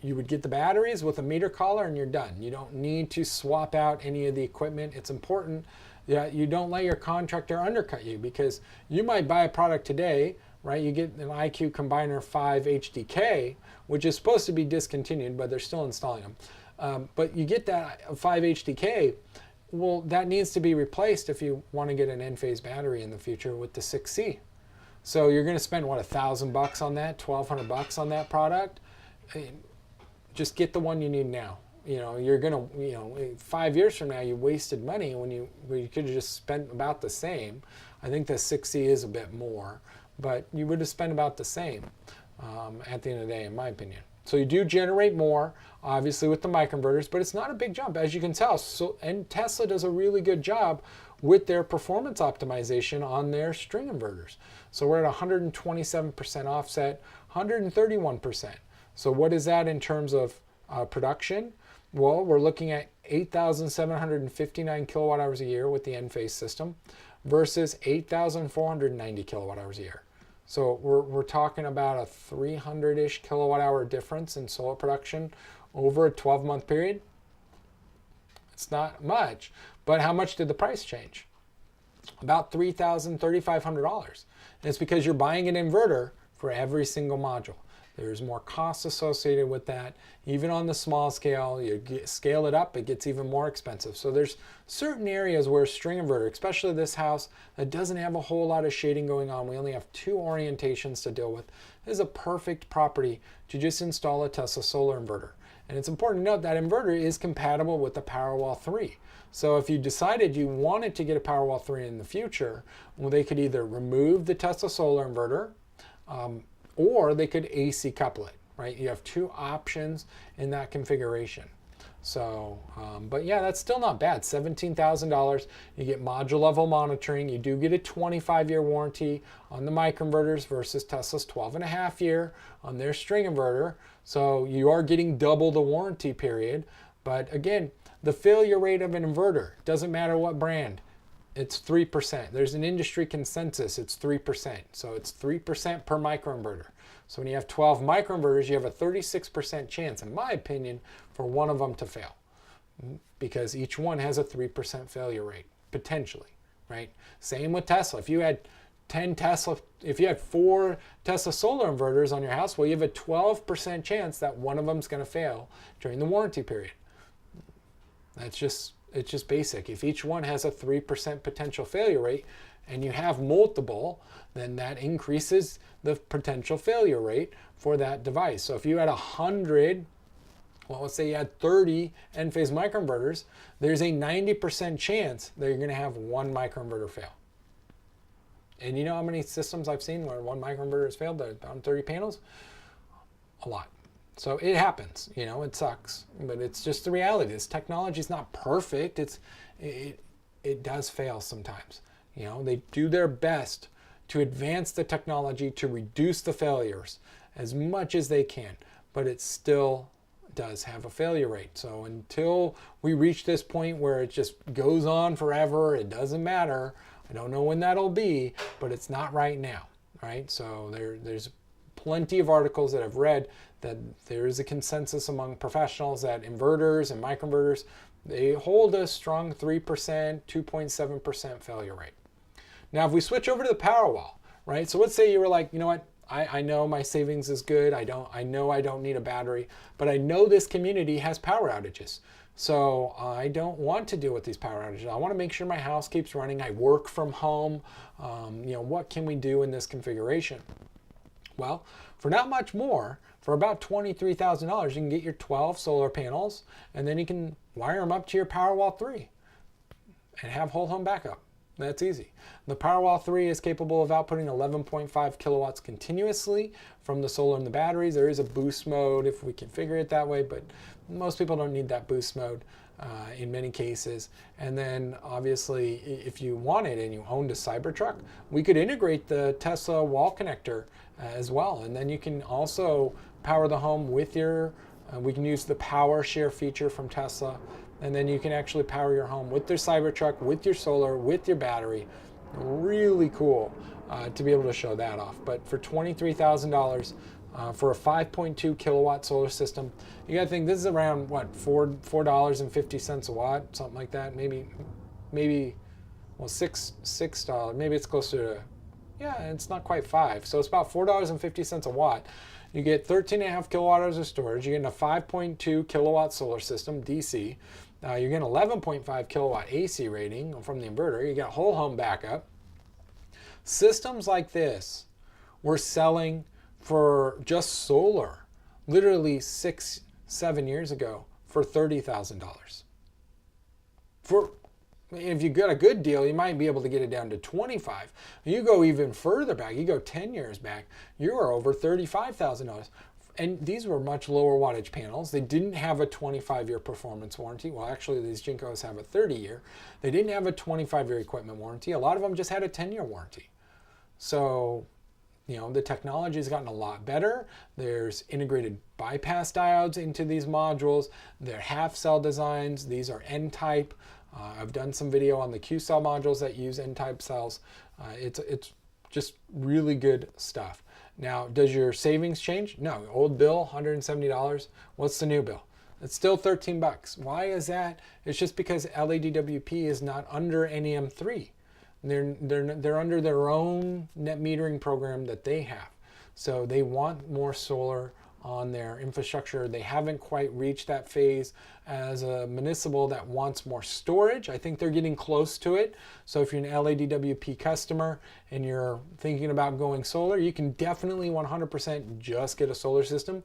you would get the batteries with a meter collar and you're done. You don't need to swap out any of the equipment. It's important that you don't let your contractor undercut you, because you might buy a product today, right? You get an IQ Combiner 5 HDK, which is supposed to be discontinued, but they're still installing them. But you get that 5 HDK, well, that needs to be replaced if you want to get an N-phase battery in the future with the 6C. So you're going to spend, what, $1,000 on that, $1,200 on that product? Just get the one you need now. You know, you're going to, you know, 5 years from now, you wasted money when you could have just spent about the same. I think the 6C is a bit more, but you would have spent about the same at the end of the day, in my opinion. So you do generate more, obviously, with the microinverters, but it's not a big jump, as you can tell. So, and Tesla does a really good job with their performance optimization on their string inverters. So we're at 127% offset, 131%. So what is that in terms of production? Well, we're looking at 8,759 kilowatt hours a year with the N-phase system versus 8,490 kilowatt hours a year. So we're talking about a 300-ish kilowatt hour difference in solar production over a 12-month period. It's not much, but how much did the price change? About $3,000, $3,500. And it's because you're buying an inverter for every single module. There's more costs associated with that. Even on the small scale, you scale it up, it gets even more expensive. So there's certain areas where a string inverter, especially this house that doesn't have a whole lot of shading going on, we only have 2 orientations to deal with, this is a perfect property to just install a Tesla solar inverter. And it's important to note that inverter is compatible with the Powerwall 3. So if you decided you wanted to get a Powerwall 3 in the future, well, they could either remove the Tesla solar inverter, or they could AC couple it. right? You have two options in that configuration. So, but yeah, that's still not bad. $17,000. You get module level monitoring. You do get a 25-year warranty on the microinverters versus Tesla's 12.5-year on their string inverter. So you are getting double the warranty period. But again, the failure rate of an inverter, doesn't matter what brand, it's 3%. There's an industry consensus, it's 3%. So it's 3% per microinverter. So when you have 12 microinverters, you have a 36% chance, in my opinion, for one of them to fail, because each one has a 3% failure rate, potentially, right? Same with Tesla. If you had 4 Tesla solar inverters on your house, well, you have a 12% chance that one of them is going to fail during the warranty period. It's just basic. If each one has a 3% potential failure rate and you have multiple, then that increases the potential failure rate for that device. So if you had 100, well, let's say you had 30 Enphase microinverters, there's a 90% chance that you're going to have one microinverter fail. And you know how many systems I've seen where one microinverter has failed on 30 panels? A lot. So it happens, you know, it sucks, but it's just the reality. This technology is not perfect. It does fail sometimes. You know, they do their best to advance the technology to reduce the failures as much as they can, but it still does have a failure rate. So until we reach this point where it just goes on forever, it doesn't matter. I don't know when that'll be, but it's not right now, right? So there's plenty of articles that I've read that there is a consensus among professionals that inverters and microinverters, they hold a strong 3%, 2.7% failure rate. Now, if we switch over to the Powerwall, right? So let's say you were like, you know what? I know my savings is good. I know I don't need a battery, but I know this community has power outages. So I don't want to deal with these power outages. I want to make sure my house keeps running. I work from home. You know, what can we do in this configuration? Well, for not much more, for about $23,000, you can get your 12 solar panels, and then you can wire them up to your Powerwall 3 and have whole home backup. That's easy. The Powerwall 3 is capable of outputting 11.5 kilowatts continuously from the solar and the batteries. There is a boost mode if we configure it that way, but most people don't need that boost mode in many cases. And then obviously, if you wanted and you owned a Cybertruck, we could integrate the Tesla wall connector as well. And then you can also power the home with your, we can use the power share feature from Tesla. And then you can actually power your home with their Cybertruck, with your solar, with your battery. Really cool to be able to show that off. But for $23,000 for a 5.2 kilowatt solar system, you got to think this is around what, $4.50 a watt, something like that. Maybe well, $6. Maybe it's closer to, yeah, it's not quite $5. So it's about $4.50 a watt. You get 13.5 kilowatt hours of storage. You're getting a 5.2 kilowatt solar system, DC. You're getting 11.5 kilowatt AC rating from the inverter. You got whole home backup. Systems like this we're selling for just solar literally 6-7 years ago for $30,000. If you got a good deal, you might be able to get it down to 25. You go even further back, you go 10 years back, you are over $35,000. And these were much lower wattage panels. They didn't have a 25-year performance warranty. Well, actually, these Jinkos have a 30-year. They didn't have a 25-year equipment warranty. A lot of them just had a 10-year warranty. So, you know, the technology has gotten a lot better. There's integrated bypass diodes into these modules. They're half cell designs. These are N-type. I've done some video on the Q-cell modules that use N-type cells. It's just really good stuff. Now, does your savings change? No. Old bill, $170. What's the new bill? It's still $13. Why is that? It's just because LADWP is not under NEM3. They're under their own net metering program that they have. So they want more solar on their infrastructure. They haven't quite reached that phase as a municipal that wants more storage. I think they're getting close to it. So if you're an LADWP customer and you're thinking about going solar, you can definitely 100% just get a solar system,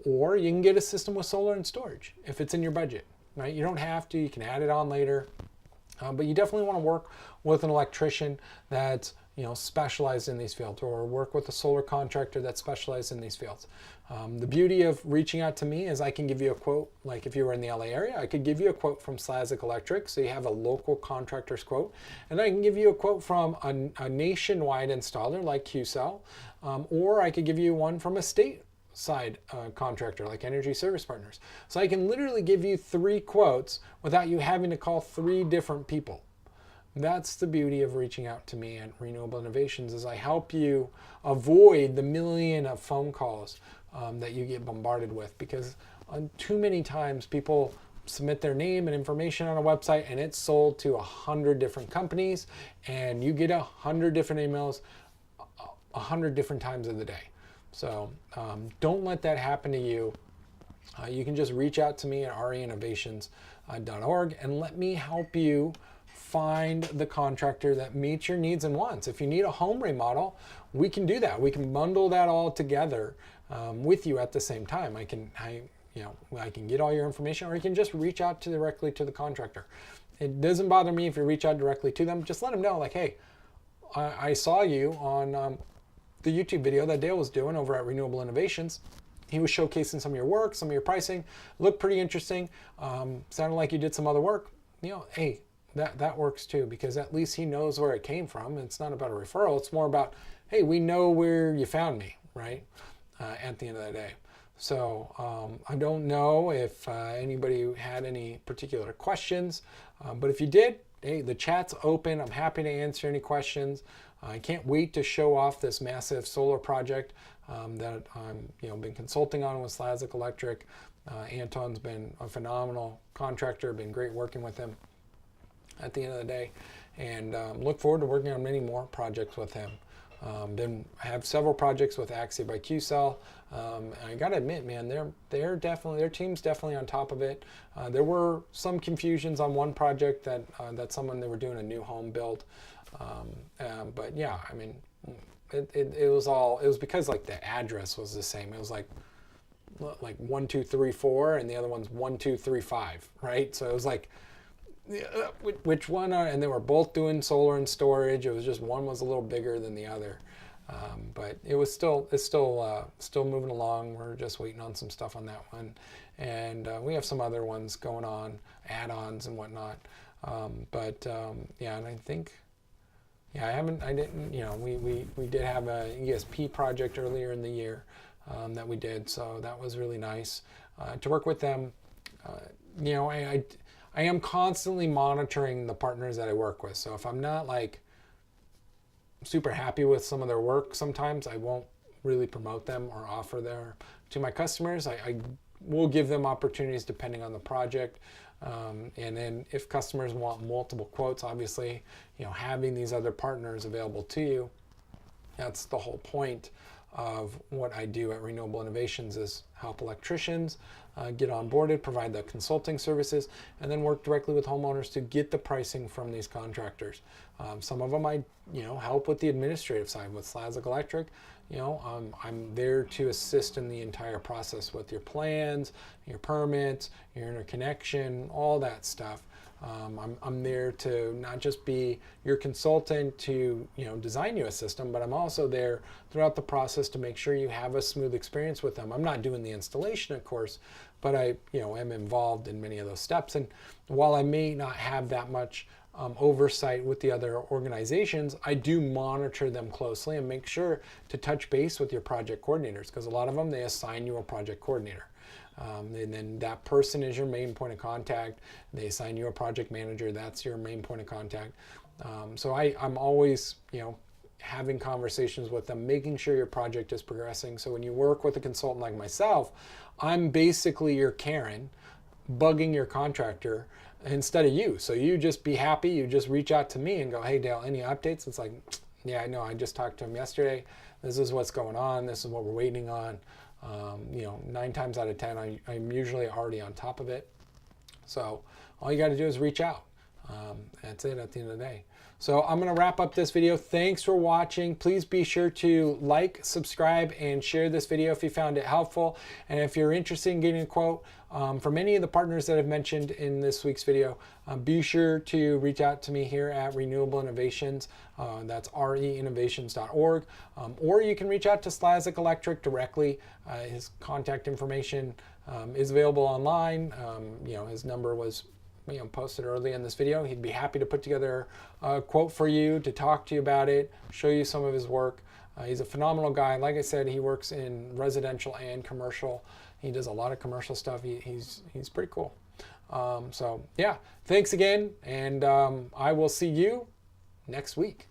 or you can get a system with solar and storage if it's in your budget, right? You don't have to, you can add it on later. But you definitely want to work with an electrician that's specialized in these fields, or work with a solar contractor that's specialized in these fields. The beauty of reaching out to me is I can give you a quote. Like if you were in the LA area, I could give you a quote from Slavic Electric, so you have a local contractor's quote, and I can give you a quote from a nationwide installer like QCell, or I could give you one from a side contractor like Energy Service Partners. So I can literally give you 3 quotes without you having to call 3 different people. That's the beauty of reaching out to me at Renewable Innovations, is I help you avoid the million of phone calls that you get bombarded with, because too many times people submit their name and information on a website and it's sold to 100 different companies, and you get 100 different emails 100 different times of the day. So don't let that happen to you. You can just reach out to me at reinnovations.org and let me help you find the contractor that meets your needs and wants. If you need a home remodel, we can do that. We can bundle that all together with you at the same time. I can get all your information, or you can just reach out directly to the contractor. It doesn't bother me if you reach out directly to them. Just let them know, like, hey, I saw you on the YouTube video that Dale was doing over at Renewable Innovations. He was showcasing some of your work, some of your pricing. Looked pretty interesting. Sounded like you did some other work. Hey, that works too, because at least he knows where it came from. It's not about a referral. It's more about, hey, we know where you found me, right? At the end of the day. So I don't know if anybody had any particular questions, but if you did, hey, the chat's open. I'm happy to answer any questions. I can't wait to show off this massive solar project that I'm been consulting on with Slavic Electric. Anton's been a phenomenal contractor, been great working with him at the end of the day, and look forward to working on many more projects with him. Then have several projects with Axia by QCell. And I gotta admit, man, their team's definitely on top of it. There were some confusions on one project that they were doing a new home build, but yeah, I mean, it was because like the address was the same. It was like 1, 2, 3, 4, and the other one's 1, 2, 3, 5, right? So it was like, which one and they were both doing solar and storage. It was just one was a little bigger than the other, but it's still moving along. We're just waiting on some stuff on that one, and we have some other ones going on, add-ons and whatnot. Yeah, and I think, yeah, we did have a ESP project earlier in the year that we did, so that was really nice to work with them. I am constantly monitoring the partners that I work with. So if I'm not like super happy with some of their work, sometimes I won't really promote them or offer them to my customers. I will give them opportunities depending on the project. And then if customers want multiple quotes, obviously, having these other partners available to you, that's the whole point of what I do at Renewable Innovations, is help electricians get onboarded, provide the consulting services, and then work directly with homeowners to get the pricing from these contractors. Some of them I help with the administrative side with Slavic Electric. I'm there to assist in the entire process with your plans, your permits, your interconnection, all that stuff. I'm there to not just be your consultant to design you a system, but I'm also there throughout the process to make sure you have a smooth experience with them. I'm not doing the installation, of course, but I am involved in many of those steps. And while I may not have that much oversight with the other organizations, I do monitor them closely and make sure to touch base with your project coordinators, because a lot of them, they assign you a project coordinator. And then that person is your main point of contact. They assign you a project manager. That's your main point of contact. So I'm always, having conversations with them, making sure your project is progressing. So when you work with a consultant like myself, I'm basically your Karen bugging your contractor instead of you. So you just be happy. You just reach out to me and go, hey, Dale, any updates? It's like, yeah, I know. I just talked to him yesterday. This is what's going on. This is what we're waiting on. 9 times out of 10, I'm usually already on top of it. So all you got to do is reach out. That's it at the end of the day. So I'm going to wrap up this video. Thanks for watching. Please be sure to like, subscribe, and share this video if you found it helpful. And if you're interested in getting a quote from any of the partners that I've mentioned in this week's video, be sure to reach out to me here at Renewable Innovations. That's reinnovations.org. Or you can reach out to Slazik Electric directly. His contact information is available online. His number was posted early in this video. He'd be happy to put together a quote for you, to talk to you about it, show you some of his work. He's a phenomenal guy. Like I said, he works in residential and commercial. He does a lot of commercial stuff. He's pretty cool. So yeah, thanks again, and I will see you next week.